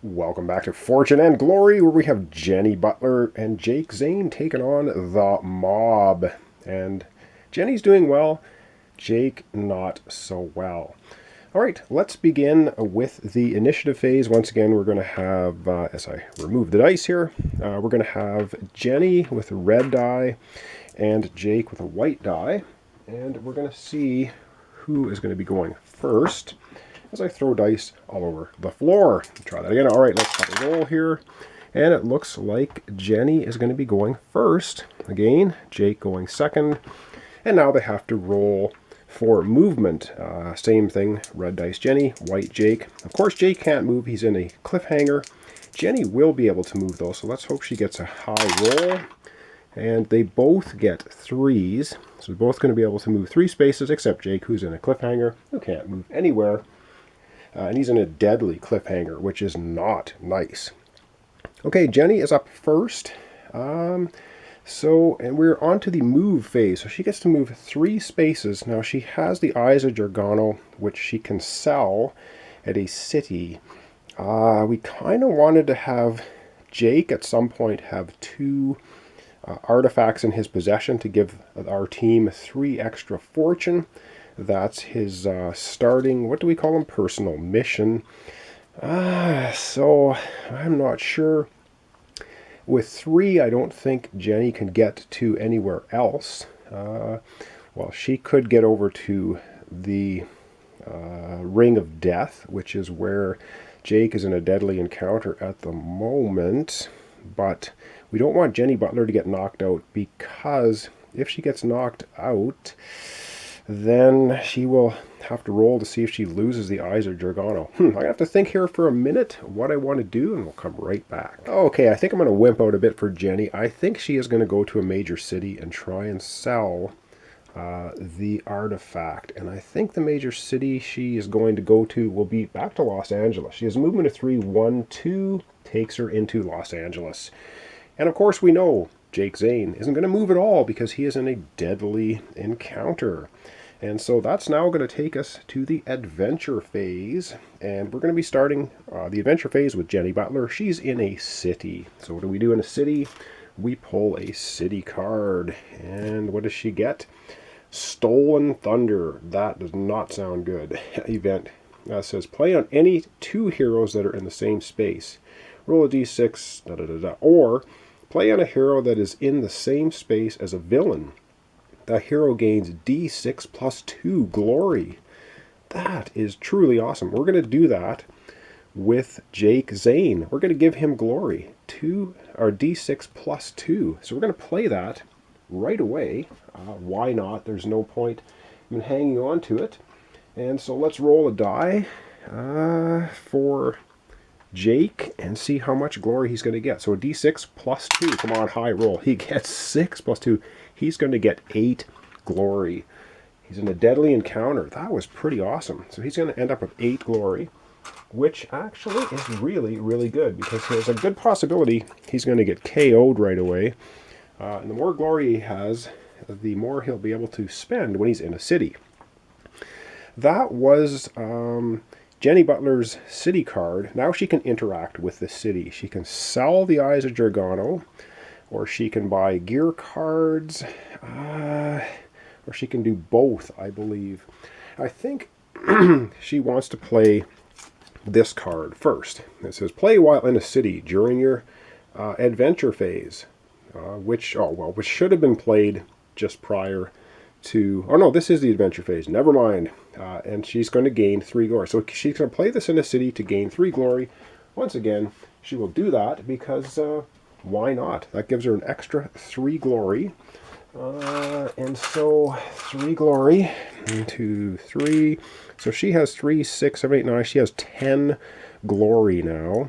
Welcome back to Fortune and Glory, where we have Jenny Butler and Jake Zane taking on the mob. And Jenny's doing well, Jake not so well. All right, let's begin with the initiative phase. Once again, we're going to have, as I remove the dice here, we're going to have Jenny with a red die and Jake with a white die. And we're going to see who is going to be going first as I throw dice all over the floor. Try that again. All right, let's have a roll here. And it looks like Jenny is going to be going first. Again, Jake going second. And now they have to roll for movement. Same thing, red dice Jenny, white Jake. Of course, Jake can't move. He's in a cliffhanger. Jenny will be able to move, though, so let's hope she gets a high roll. And they both get threes. So they're both going to be able to move 3 spaces, except Jake, who's in a cliffhanger, who can't move anywhere. And he's in a deadly cliffhanger, which is not nice. Okay, Jenny is up first. And we're on to the move phase. So she gets to move 3 spaces. Now, she has the Eyes of Gargano, which she can sell at a city. We kind of wanted to have Jake at some point have 2 artifacts in his possession to give our team 3 extra fortune. That's his starting, what do we call him? Personal mission. So I'm not sure. With 3, I don't think Jenny can get to anywhere else. Well, she could get over to the Ring of Death, which is where Jake is in a deadly encounter at the moment. But we don't want Jenny Butler to get knocked out, because if she gets knocked out, then she will have to roll to see if she loses the Eyes of Gargano. I have to think here for a minute what I want to do, and we'll come right back. Okay, I think I'm going to wimp out a bit for Jenny. I think she is going to go to a major city and try and sell the artifact. And I think the major city she is going to go to will be back to Los Angeles. She has a movement of 3, 1, 2, takes her into Los Angeles. And of course we know Jake Zane isn't going to move at all because he is in a deadly encounter. And so that's now going to take us to the adventure phase. And we're going to be starting the adventure phase with Jenny Butler. She's in a city. So what do we do in a city? We pull a city card. And what does she get? Stolen Thunder. That does not sound good. Event. Says play on any 2 heroes that are in the same space. Roll a d6, or play on a hero that is in the same space as a villain. That hero gains d6 plus 2 glory. That is truly awesome. We're going to do that with Jake Zane. We're going to give him glory. d6 plus 2. So we're going to play that right away. Why not? There's no point in hanging on to it. And so let's roll a die for Jake and see how much glory he's going to get. So a d6 plus 2. Come on, high roll. He gets 6 plus 2. He's going to get 8 glory. He's in a deadly encounter. That was pretty awesome. So he's going to end up with 8 glory, which actually is really, really good, because there's a good possibility he's going to get KO'd right away. And the more glory he has, the more he'll be able to spend when he's in a city. That was Jenny Butler's city card. Now she can interact with the city. She can sell the Eyes of Gargano, or she can buy gear cards, or she can do both, I believe. I think she wants to play this card first. It says, play while in a city during your adventure phase, which should have been played just prior to... Oh no, this is the adventure phase. Never mind. And she's going to gain 3 glory. So she's going to play this in a city to gain 3 glory. Once again, she will do that because... why not? That gives her an extra 3 glory. And so 3 glory. 1, 2, 3. So she has 3, 6, 7, 8, 9. She has 10 glory now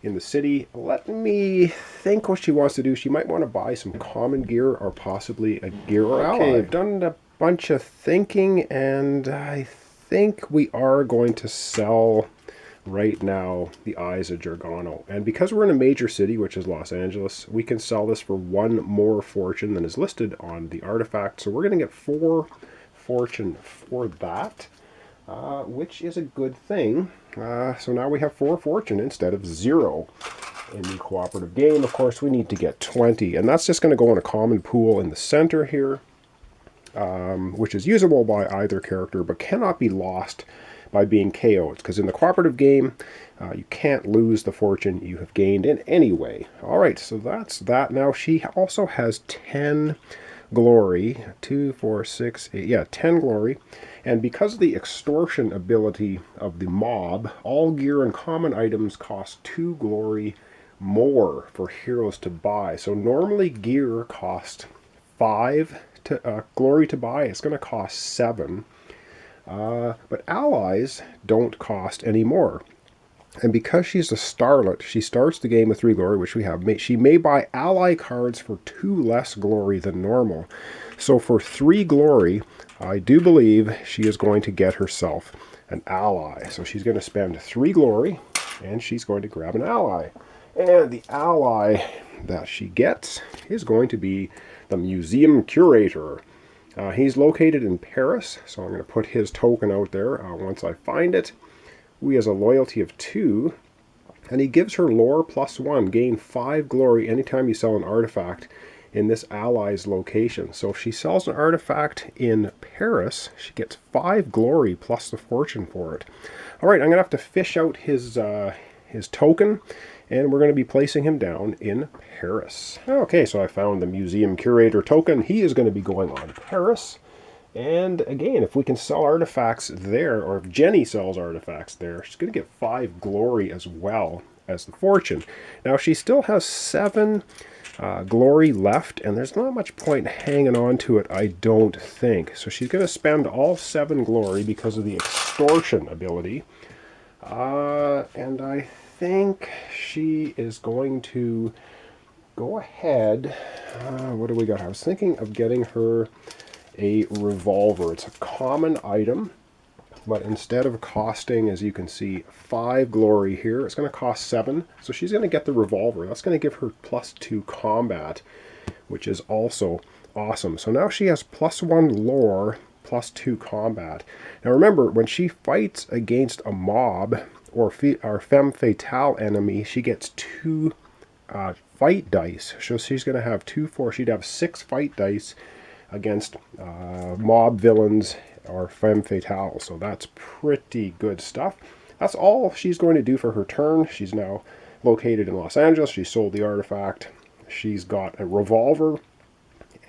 in the city. Let me think what she wants to do. She might want to buy some common gear, or possibly a gear or ally. Okay, I've done a bunch of thinking, and I think we are going to sell right now the Eyes of Gargano. And because we're in a major city, which is Los Angeles, we can sell this for 1 more fortune than is listed on the artifact. So we're going to get 4 fortune for that. which is a good thing. So now we have 4 fortune instead of 0 in the cooperative game. Of course, we need to get 20, and that's just going to go in a common pool in the center here, which is usable by either character but cannot be lost by being KO'd, because in the cooperative game, you can't lose the fortune you have gained in any way. All right, so that's that. Now she also has 10 glory, 2, 4, 6, 8, yeah, 10 glory. And because of the extortion ability of the mob, all gear and common items cost 2 glory more for heroes to buy. So normally gear costs 5 glory to buy. It's going to cost 7. But allies don't cost any more. And because she's a starlet, she starts the game with 3 glory, which we have. She may buy ally cards for 2 less glory than normal. So for 3 glory, I do believe she is going to get herself an ally. So she's going to spend 3 glory, and she's going to grab an ally. And the ally that she gets is going to be the museum curator. He's located in Paris, so I'm going to put his token out there once I find it. He has a loyalty of 2, and he gives her lore +1. Gain 5 glory anytime you sell an artifact in this ally's location. So if she sells an artifact in Paris, she gets 5 glory plus the fortune for it. All right, I'm going to have to fish out his token, and we're going to be placing him down in Paris. Okay, so I found the museum curator token. He is going to be going on Paris. And again, if we can sell artifacts there, or if Jenny sells artifacts there, she's going to get 5 glory as well as the fortune. Now, she still has 7 glory left, and there's not much point hanging on to it, I don't think. So she's going to spend all 7 glory because of the extortion ability. And I think she is going to go ahead. What do we got? I was thinking of getting her a revolver. It's a common item, but instead of costing, as you can see, 5 glory here, it's going to cost 7. So she's going to get the revolver. That's going to give her +2 combat, which is also awesome. So now she has +1 lore, +2 combat. Now remember, when she fights against a mob or femme fatale enemy, she gets 2 fight dice. So she's going to have 2, 4. She'd have 6 fight dice against mob villains or femme fatale. So that's pretty good stuff. That's all she's going to do for her turn. She's now located in Los Angeles. She sold the artifact. She's got a revolver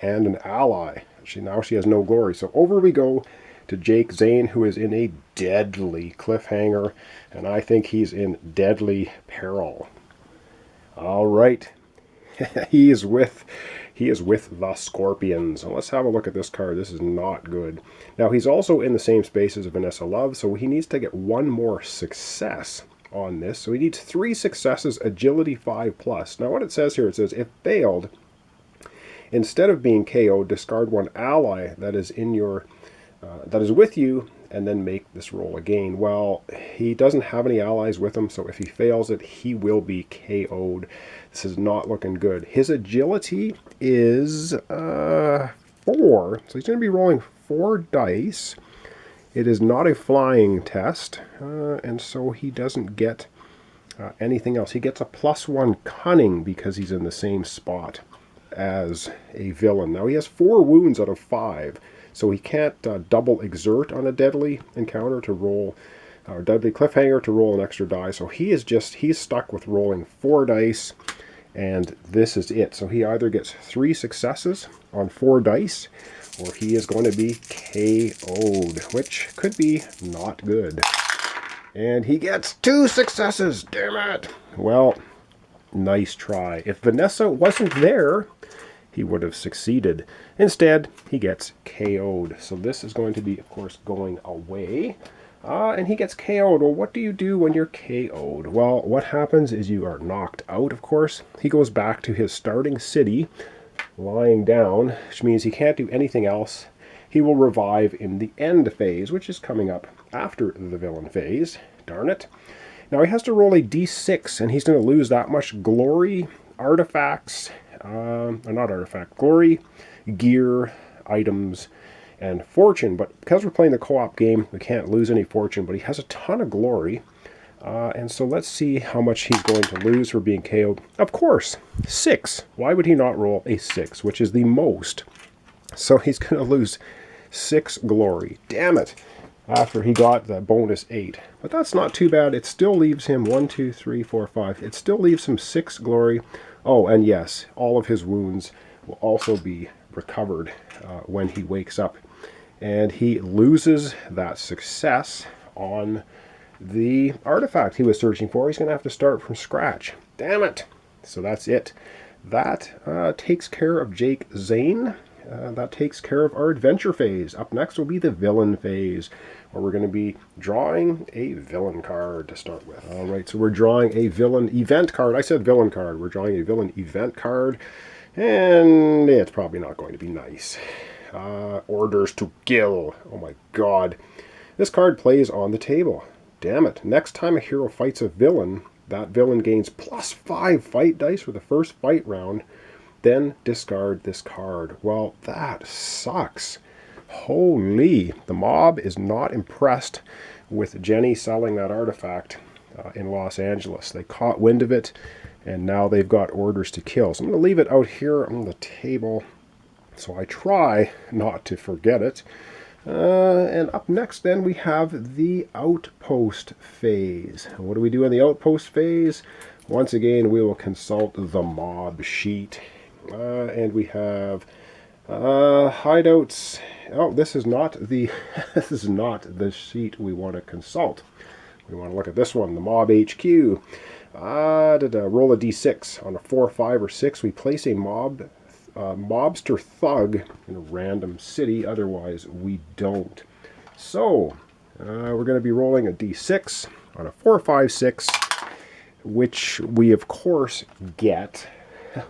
and an ally. Now she has no glory. So over we go to Jake Zane, who is in a deadly cliffhanger, and I think he's in deadly peril. All right. He is with the Scorpions. So let's have a look at this card. This is not good. Now, he's also in the same space as Vanessa Love, so he needs to get 1 more success on this. So he needs 3 successes, agility 5+. Now, what it says here, it says, if failed, instead of being KO'd, discard 1 ally that is in your that is with you, and then make this roll again. Well, he doesn't have any allies with him, so if he fails it, he will be KO'd. This is not looking good. His agility is 4, so he's going to be rolling 4 dice. It is not a flying test, and so he doesn't get anything else. He gets a +1 cunning because he's in the same spot as a villain. Now, he has 4 wounds out of 5. So he can't double exert on a deadly encounter to roll, or deadly cliffhanger to roll an extra die. So he's stuck with rolling 4 dice, and this is it. So he either gets 3 successes on 4 dice, or he is going to be KO'd, which could be not good. And he gets 2 successes, damn it! Well, nice try. If Vanessa wasn't there, he would have succeeded. Instead, he gets KO'd. So this is going to be, of course, going away. And he gets KO'd. Well, what do you do when you're KO'd? Well, what happens is you are knocked out, of course. He goes back to his starting city, lying down, which means he can't do anything else. He will revive in the end phase, which is coming up after the villain phase. Darn it. Now he has to roll a d6, and he's going to lose that much glory, artifacts, glory, gear, items, and fortune. But because we're playing the co-op game, we can't lose any fortune, but he has a ton of glory. And so let's see how much he's going to lose for being KO'd. Of course, 6. Why would he not roll a 6, which is the most? So he's going to lose 6 glory. Damn it. After he got the bonus 8. But that's not too bad. It still leaves him 1, 2, 3, 4, 5. It still leaves him 6 glory. Oh, and yes, all of his wounds will also be recovered when he wakes up. And he loses that success on the artifact he was searching for. He's going to have to start from scratch. Damn it. So that's it. That takes care of Jake Zane. That takes care of our adventure phase. Up next will be the villain phase, where we're going to be drawing a villain card to start with. All right, so we're drawing a villain event card. I said villain card. We're drawing a villain event card, and it's probably not going to be nice. Orders to kill. Oh my god. This card plays on the table. Damn it. Next time a hero fights a villain, that villain gains +5 fight dice for the first fight round. Then discard this card. Well, that sucks. Holy. The mob is not impressed with Jenny selling that artifact in Los Angeles. They caught wind of it, and now they've got orders to kill. So I'm going to leave it out here on the table so I try not to forget it. And up next then we have the Outpost phase. What do we do in the Outpost phase? Once again, we will consult the mob sheet. And we have hideouts. Oh, this is not the this is not the sheet we want to consult. We want to look at this one, the Mob HQ. Roll a d6. On a 4, 5, or 6, we place a mobster thug in a random city. Otherwise, we don't. So, we're going to be rolling a d6 on a 4, 5, 6, which we, of course, get.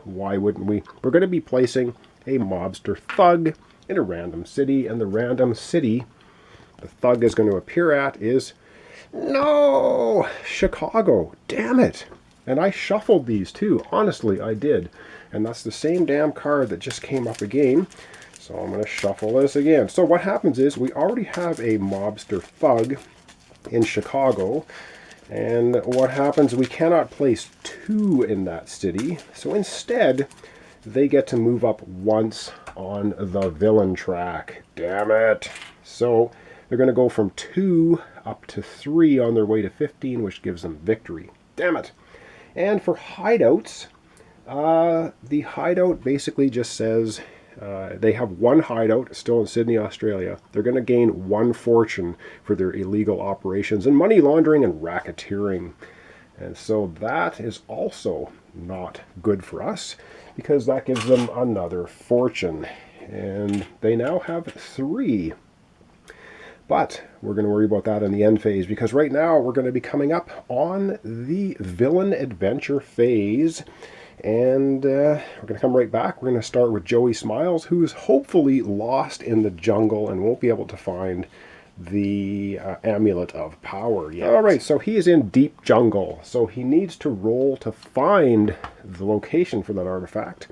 Why wouldn't we? We're going to be placing a mobster thug in a random city, and the random city the thug is going to appear at is... No! Chicago. Damn it! And I shuffled these too. Honestly, I did. And that's the same damn card that just came up again. So I'm going to shuffle this again. So what happens is we already have a mobster thug in Chicago. And what happens, we cannot place 2 in that city. So instead, they get to move up once on the villain track. Damn it. So they're going to go from 2 up to 3 on their way to 15, which gives them victory. Damn it. And for hideouts, the hideout basically just says they have 1 hideout still in Sydney, Australia. They're going to gain 1 fortune for their illegal operations and money laundering and racketeering. And so that is also not good for us, because that gives them another fortune. And they now have 3. But we're going to worry about that in the end phase, because right now we're going to be coming up on the villain adventure phase. And we're going to come right back. We're going to start with Joey Smiles, who is hopefully lost in the jungle and won't be able to find the Amulet of Power yet. All right, so he is in deep jungle. So he needs to roll to find the location for that artifact.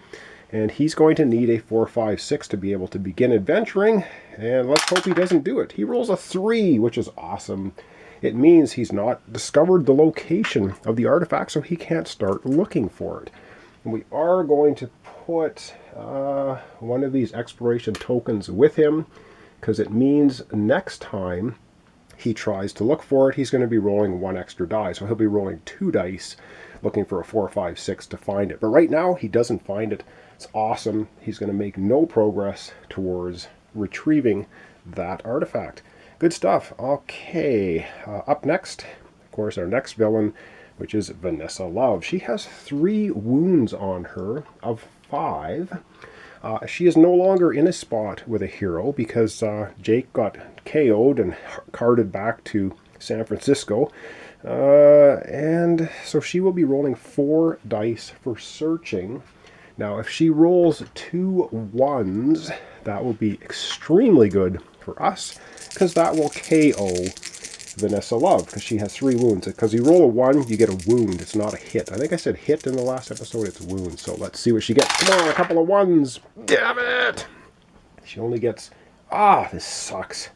And he's going to need a 4, 5, 6 to be able to begin adventuring. And let's hope he doesn't do it. He rolls a 3, which is awesome. It means he's not discovered the location of the artifact, so he can't start looking for it. And we are going to put one of these exploration tokens with him, because it means next time he tries to look for it, he's going to be rolling 1 extra die. So he'll be rolling 2 dice, looking for a 4, 5, 6 to find it. But right now, he doesn't find it. It's awesome. He's going to make no progress towards retrieving that artifact. Good stuff. Okay, up next, of course, our next villain, which is Vanessa Love. She has 3 wounds on her of 5. She is no longer in a spot with a hero because Jake got KO'd and carted back to San Francisco. And so she will be rolling 4 dice for searching. Now, if she rolls 2 1s, that will be extremely good for us, because that will KO Vanessa Love, because she has 3 wounds. Because you roll a 1, you get a wound. It's not a hit. I think I said hit in the last episode. It's wound. So let's see what she gets. Come on, a couple of 1s. Damn it! She only gets Ah, this sucks.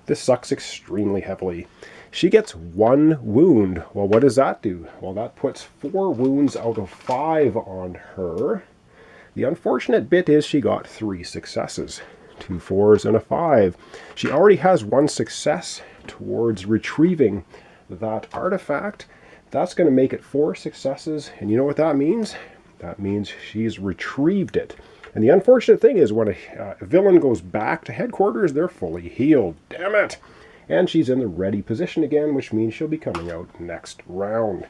This sucks extremely heavily. She gets 1 wound. Well, what does that do? Well, that puts 4 wounds out of 5 on her. The unfortunate bit is she got 3 successes. 2 4s and a 5. She already has 1 success towards retrieving that artifact. That's going to make it 4 successes. And you know what that means? That means she's retrieved it. And the unfortunate thing is when a villain goes back to headquarters, they're fully healed. Damn it! And she's in the ready position again, which means she'll be coming out next round.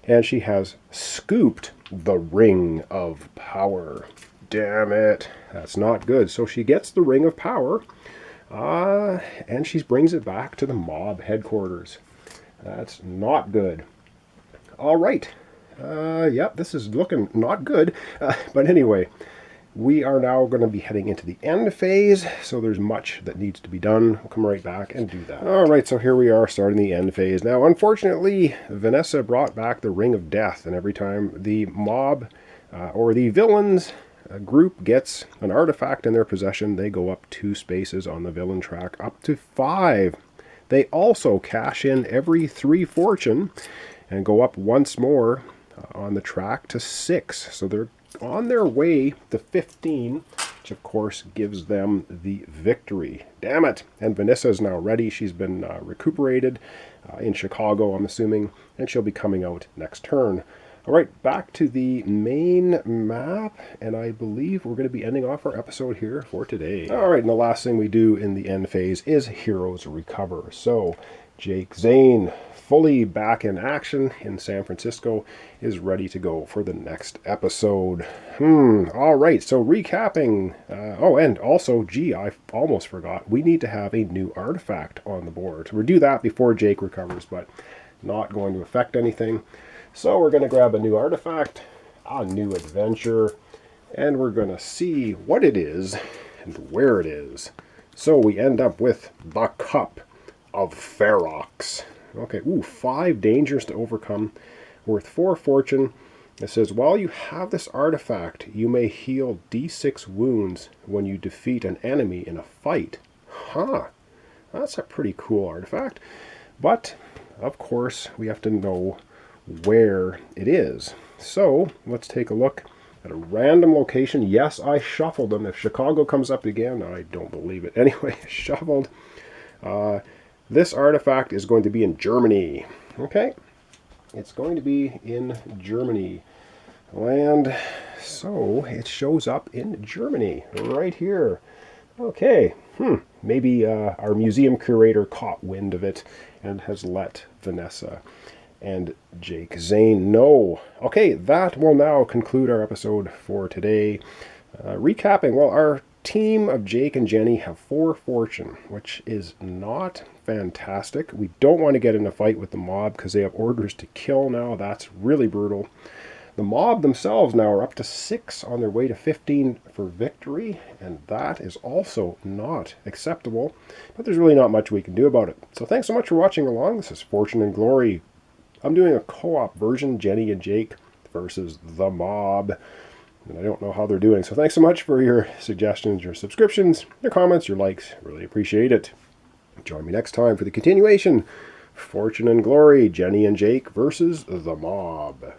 And she has scooped the Ring of Power. Damn it. That's not good. So she gets the Ring of Power, and she brings it back to the mob headquarters. That's not good. All right. Yep, this is looking not good. But anyway, we are now going to be heading into the end phase, so there's much that needs to be done. We'll come right back and do that. All right, so here we are starting the end phase. Now, unfortunately, Vanessa brought back the Ring of Death, and every time the mob or the villains group gets an artifact in their possession, they go up 2 spaces on the villain track, up to 5. They also cash in every 3 fortune and go up once more on the track to 6. So they're on their way to 15, which of course gives them the victory. Damn it! And Vanessa is now ready. She's been recuperated in Chicago, I'm assuming, and she'll be coming out next turn. All right, back to the main map, and I believe we're going to be ending off our episode here for today. All right, and the last thing we do in the end phase is Heroes Recover. So Jake Zane, fully back in action in San Francisco, is ready to go for the next episode. All right, so recapping. Oh, and also, gee, I almost forgot. We need to have a new artifact on the board. So we'll do that before Jake recovers, but not going to affect anything. So we're going to grab a new artifact, a new adventure, and we're going to see what it is and where it is. So we end up with the Cup of Ferox. Okay, 5 dangers to overcome, worth 4 fortune. It says, while you have this artifact, you may heal D6 wounds when you defeat an enemy in a fight. That's a pretty cool artifact. But, of course, we have to know where it is. So, let's take a look at a random location. Yes, I shuffled them. If Chicago comes up again, I don't believe it. Anyway, shuffled. This artifact is going to be in Germany. Okay, it's going to be in Germany. And so it shows up in Germany, right here. Okay, maybe our museum curator caught wind of it and has let Vanessa and Jake Zane know. Okay, that will now conclude our episode for today. Recapping, well, our team of Jake and Jenny have 4 fortune, which is not fantastic. We don't want to get in a fight with the mob because they have orders to kill now. That's really brutal. The mob themselves now are up to 6 on their way to 15 for victory, and that is also not acceptable, but there's really not much we can do about it. So thanks so much for watching along. This is Fortune and Glory. I'm doing a co-op version, Jenny and Jake versus the mob, and I don't know how they're doing. So thanks so much for your suggestions, your subscriptions, your comments, your likes. Really appreciate it. Join me next time for the continuation. Fortune and Glory, Jenny and Jake versus the mob.